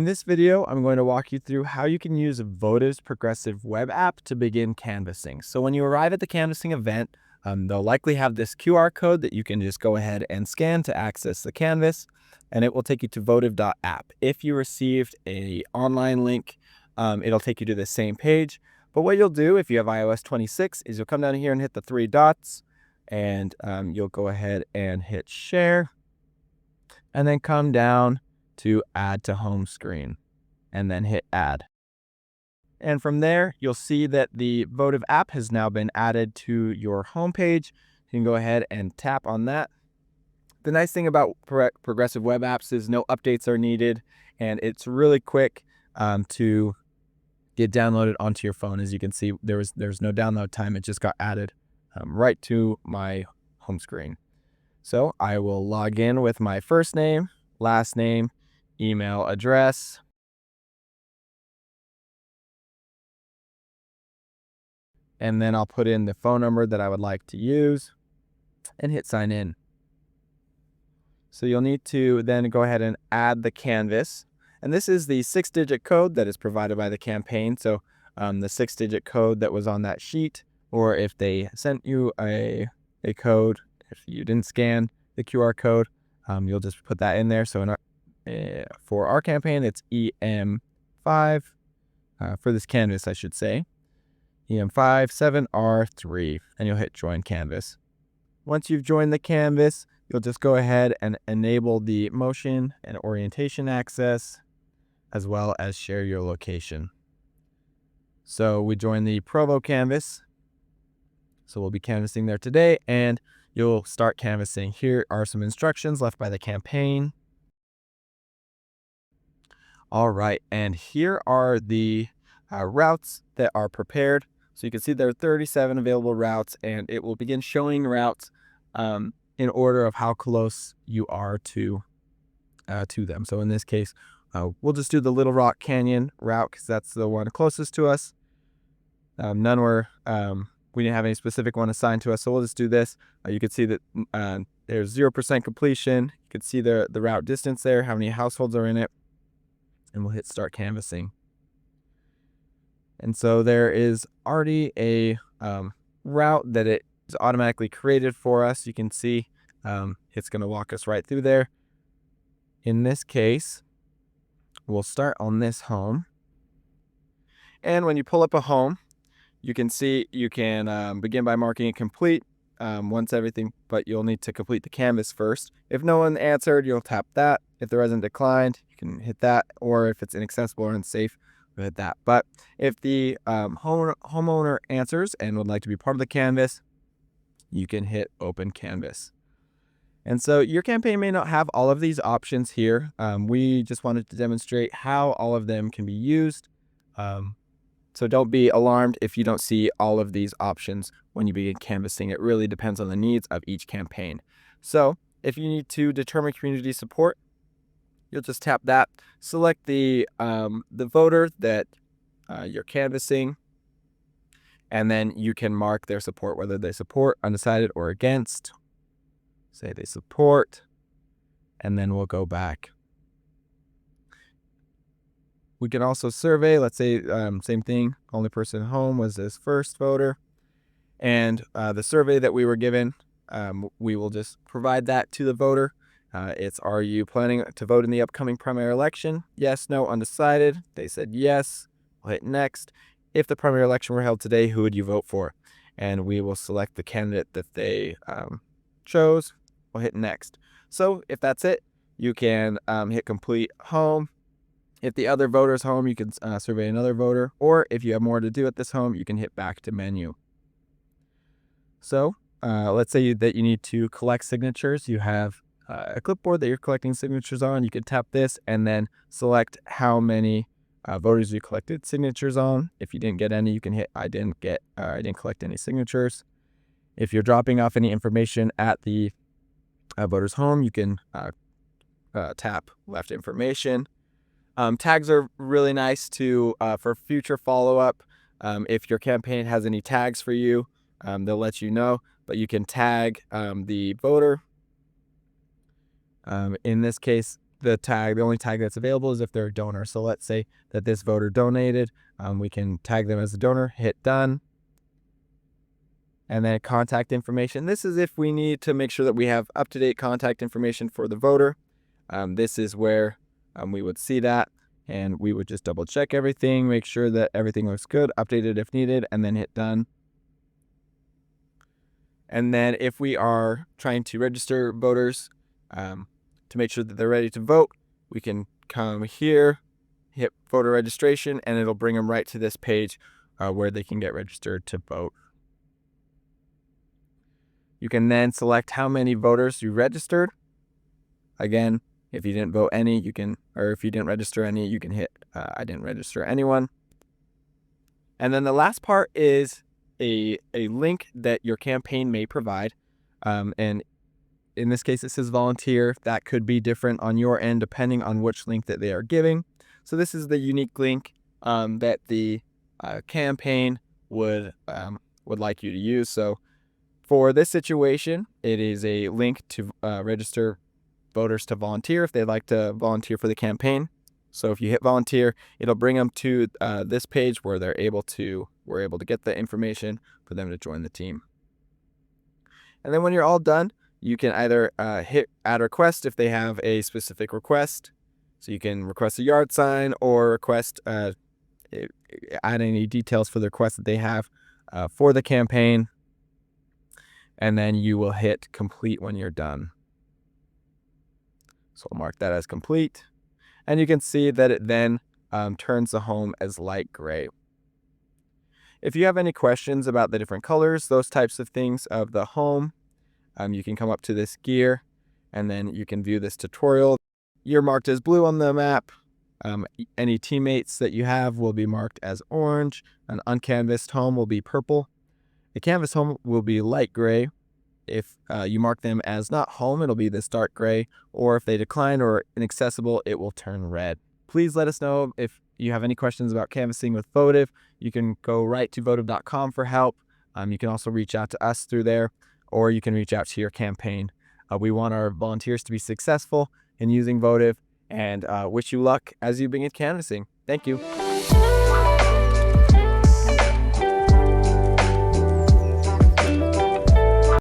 In this video, I'm going to walk you through how you can use Vottiv's progressive web app to begin canvassing. So when you arrive at the canvassing event, they'll likely have this QR code that you can just go ahead and scan to access the canvas, and it will take you to Vottiv.app. If you received an online link, it'll take you to the same page. But what you'll do if you have iOS 26 is you'll come down here and hit the three dots, and you'll go ahead and hit share, and then come down to add to home screen and then hit add. And from there, you'll see that the Vottiv app has now been added to your home page. You can go ahead and tap on that. The nice thing about progressive web apps is no updates are needed, and it's really quick to get downloaded onto your phone. As you can see, there's no download time. It just got added right to my home screen. So I will log in with my first name, last name, email address, and then I'll put in the phone number that I would like to use and hit sign in. So you'll need to then go ahead and add the canvas. And this is the 6-digit code that is provided by the campaign. So the 6-digit code that was on that sheet, or if they sent you a code, if you didn't scan the QR code, you'll just put that in there. So for our campaign, it's EM5, for this canvas, I should say, EM57R3, and you'll hit join canvas. Once you've joined the canvas, you'll just go ahead and enable the motion and orientation access, as well as share your location. So we join the Provo canvas. So we'll be canvassing there today, and you'll start canvassing. Here are some instructions left by the campaign. All right, and here are the routes that are prepared. So you can see there are 37 available routes, and it will begin showing routes in order of how close you are to them. So in this case, we'll just do the Little Rock Canyon route because that's the one closest to us. None were, we didn't have any specific one assigned to us, so we'll just do this. You can see that there's 0% completion. You can see the route distance there, how many households are in it, and we'll hit start canvassing. And so there is already a route that it is automatically created for us. You can see it's going to walk us right through there. In this case, we'll start on this home. And when you pull up a home, you can see you can begin by marking it complete once everything, but you'll need to complete the canvas first. If no one answered, you'll tap that. If there isn't declined, you can hit that, or if it's inaccessible or unsafe, you'll hit that. But if the homeowner answers and would like to be part of the canvas, you can hit open canvas. And so your campaign may not have all of these options here. We just wanted to demonstrate how all of them can be used. So don't be alarmed if you don't see all of these options when you begin canvassing. It really depends on the needs of each campaign. So if you need to determine community support, you'll just tap that, select the voter that you're canvassing, and then you can mark their support, whether they support, undecided, or against. Say they support, and then we'll go back. We can also survey, let's say, same thing, only person home was this first voter. And the survey that we were given, we will just provide that to the voter. It's, are you planning to vote in the upcoming primary election? Yes, no, undecided. They said yes. We'll hit next. If the primary election were held today, who would you vote for? And we will select the candidate that they chose. We'll hit next. So if that's it, you can hit complete home. If the other voter's home, you can survey another voter, or if you have more to do at this home, you can hit back to menu. So let's say that you need to collect signatures. You have a clipboard that you're collecting signatures on. You can tap this and then select how many voters you collected signatures on. If you didn't get any, you can hit I didn't collect any signatures. If you're dropping off any information at the voter's home, you can tap left information. Tags are really nice to for future follow-up. If your campaign has any tags for you, they'll let you know, but you can tag the voter. In this case, the only tag that's available is if they're a donor. So let's say that this voter donated. We can tag them as a donor, hit done. And then contact information. This is if we need to make sure that we have up-to-date contact information for the voter. This is where we would see that, and we would just double check everything, make sure that everything looks good, update it if needed, and then hit done. And then if we are trying to register voters to make sure that they're ready to vote, we can come here, hit voter registration, and it'll bring them right to this page where they can get registered to vote. You can then select how many voters you registered. Again, if you didn't vote any, you can, or if you didn't register any, you can hit I didn't register anyone. And then the last part is a link that your campaign may provide. And in this case, it says volunteer. That could be different on your end depending on which link that they are giving. So this is the unique link that the campaign would like you to use. So for this situation, it is a link to register voters to volunteer if they'd like to volunteer for the campaign. So if you hit volunteer, it'll bring them to this page where we're able to get the information for them to join the team. And then when you're all done, you can either hit add request if they have a specific request. So you can request a yard sign or request add any details for the request that they have for the campaign. And then you will hit complete when you're done. So I'll mark that as complete. And you can see that it then turns the home as light gray. If you have any questions about the different colors, those types of things of the home, you can come up to this gear and then you can view this tutorial. You're marked as blue on the map. Any teammates that you have will be marked as orange. An uncanvassed home will be purple. A canvas home will be light gray. If you mark them as not home, it'll be this dark gray, or if they decline or inaccessible, it will turn red. Please let us know if you have any questions about canvassing with Vottiv. You can go right to Vottiv.com for help. You can also reach out to us through there, or you can reach out to your campaign. We want our volunteers to be successful in using Vottiv, and wish you luck as you begin canvassing. Thank you.